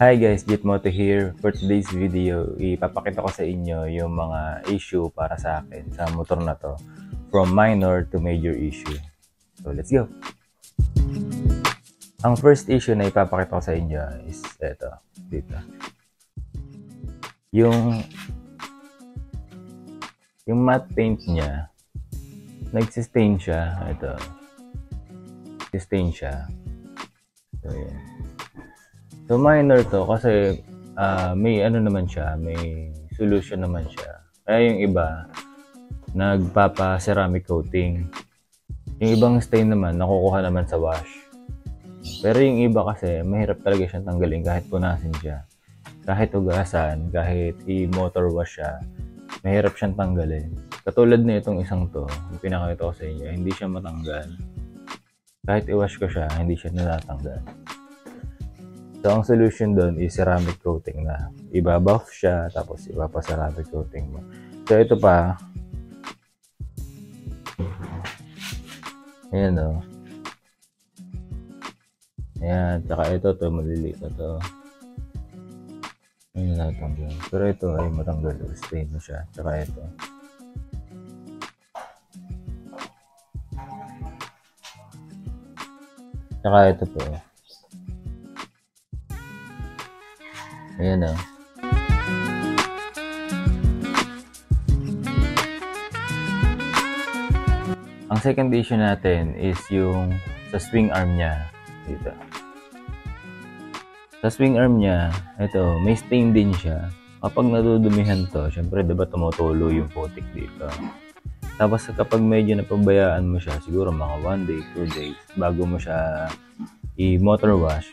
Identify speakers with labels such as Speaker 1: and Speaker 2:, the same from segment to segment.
Speaker 1: Hi guys, Gitmoto here. For today's video, ipapakita ko sa inyo yung mga issue para sa akin sa motor na to. From minor to major issue. So let's go! Ang first issue na ipapakita ko sa inyo is ito, dito. Yung matte paint niya, nagsistain siya. Ito. Stain siya. So yan. So minor to kasi may ano naman siya, may solution naman siya. Kaya yung iba, nagpapa-ceramic coating. Yung ibang stain naman, nakukuha naman sa wash. Pero yung iba kasi, mahirap talaga siyang tanggalin kahit punasin siya. Kahit hugasan, kahit i-motor wash siya, mahirap siyang tanggalin. Katulad na itong isang to, yung pinakita ko sa inyo, hindi siya matanggal. Kahit i-wash ko siya, hindi siya natatanggal. So, ang solution doon is ceramic coating na. Ibabuff siya, tapos ipapa-ceramic coating mo. So, ito pa. Ayan o. Ayan, tsaka ito maliliit na to. Ayan, natanggal. Pero ito ay matanggal. Stain mo siya. Tsaka ito. Tsaka ito po. Ayan o. Ang second issue natin is yung sa swing arm niya. Dito. Sa swing arm niya, ito, may stain din siya. Kapag nadudumihan to, syempre diba tumutulo yung putik dito. Tapos kapag medyo napabayaan mo siya, siguro mga 1 day, 2 days, bago mo siya i-motor wash,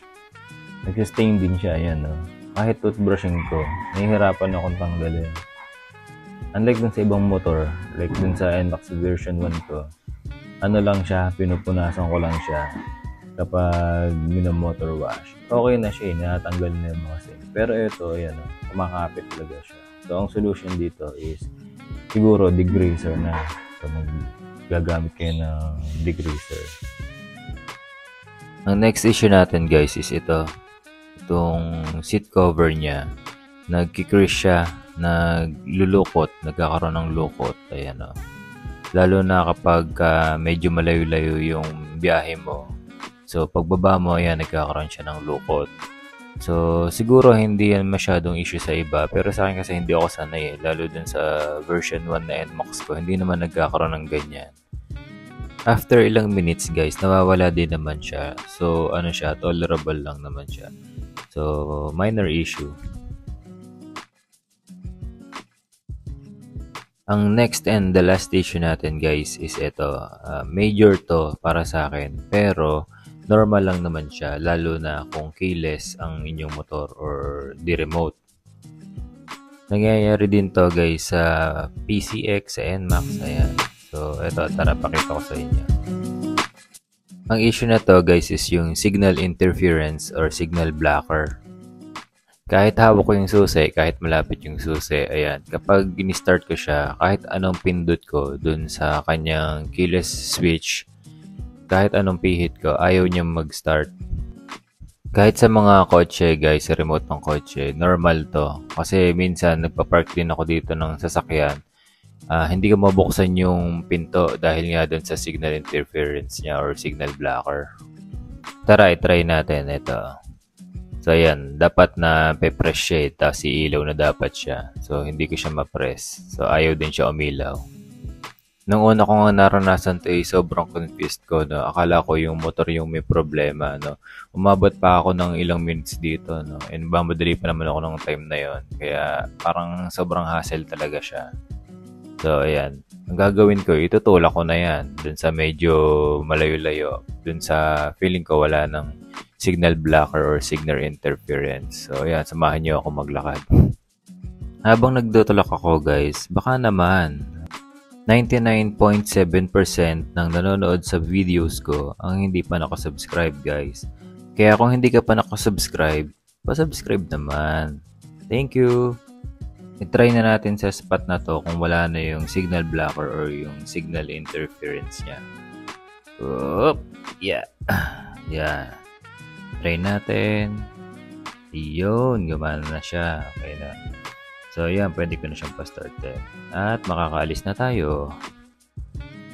Speaker 1: nag-stain din siya. Ayan o. Kahit toothbrushing ko, nahihirapan akong tanggalin. Unlike dun sa ibang motor, like dun sa NMAX version 1 ko, ano lang siya, pinupunasan ko lang siya kapag mino-motor wash. Okay na siya, natanggal na yung mga stain. Pero ito, ayan o, kumakapit talaga siya. So, ang solution dito is, siguro, degreaser na. So, gagamit kayo ng degreaser. Ang next issue natin, guys, is ito. Itong seat cover niya, nagkikrease siya, naglulukot, nagkakaroon ng lukot. Ayan o. Lalo na kapag medyo malayo-layo yung biyahe mo. So, pagbaba mo, ayan, nagkakaroon siya ng lukot. So, siguro hindi yan masyadong issue sa iba. Pero sa akin kasi hindi ako sanay lalo dun sa version 1 na NMAX ko, hindi naman nagkakaroon ng ganyan. After ilang minutes, guys, nawawala din naman siya. So, ano siya, tolerable lang naman siya. So, minor issue. Ang next and the last issue natin, guys, is ito. Major to para sa akin. Pero, normal lang naman siya. Lalo na kung keyless ang inyong motor or di remote. Nangyayari din to, guys, sa PCX, sa NMAX. Ayan. So, ito. Tara, pakita ko sa inyo. Ang issue na to, guys, is yung signal interference or signal blocker. Kahit hawak ko yung susi, kahit malapit yung susi, ayan, kapag in-start ko siya, kahit anong pindot ko dun sa kanyang keyless switch, kahit anong pihit ko, ayaw niya mag-start. Kahit sa mga kotse, guys, sa remote ng kotse, normal to. Kasi minsan, nagpa-park din ako dito ng sasakyan. Hindi ko mabuksan yung pinto dahil nga dun sa signal interference niya or signal blocker. Tara, i-try natin ito. So, ayan, dapat na pe-press siya, tapos iilaw na dapat siya. So, hindi ko siya ma-press. So, ayaw din siya umilaw. Nung una ko nga naranasan ito, sobrang confused ko, no? Akala ko yung motor yung may problema, no? Umabot pa ako ng ilang minutes dito, no? And madali pa naman ako ng time na yon. Kaya, parang sobrang hassle talaga siya. So, ayan. Ang gagawin ko, itutulak ko na yan. Dun sa medyo malayo-layo. Dun sa feeling ko wala ng signal blocker or signal interference. So, ayan. Samahan nyo ako maglakad. Habang nagtutulak ako, guys, baka naman 99.7% ng nanonood sa videos ko ang hindi pa nakasubscribe, guys. Kaya kung hindi ka pa nakasubscribe, pa-subscribe naman. Thank you! I-try na natin sa spot na to kung wala na yung signal blocker or yung signal interference niya. Yeah. Yeah. Try natin. Iyon, gumana na siya. Okay na. So, yan, pwede ko na siyang pa-startin. At makakaalis na tayo.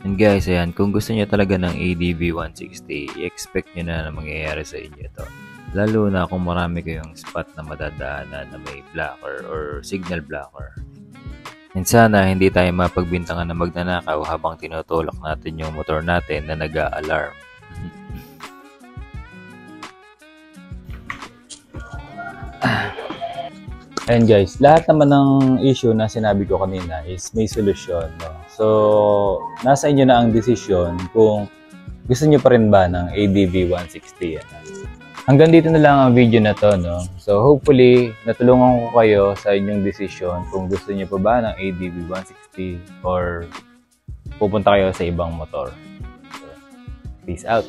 Speaker 1: And guys, ayan, kung gusto niyo talaga ng ADV 160, i-expect niyo na mangyayari sa inyo ito. Lalo na kung marami kayong spot na madadaanan na may blocker or signal blocker. And sana hindi tayo mapagbintangan na magnanakaw habang tinutulak natin yung motor natin na nag-a-alarm. And guys, lahat naman ng issue na sinabi ko kanina is may solusyon. No? So, nasa inyo na ang desisyon kung gusto nyo pa rin ba ng ADV 160. Yan. Hanggang dito na lang ang video na to. No? So, hopefully, natulungan ko kayo sa inyong desisyon kung gusto nyo pa ba ng ADV 160 or pupunta kayo sa ibang motor. So, peace out!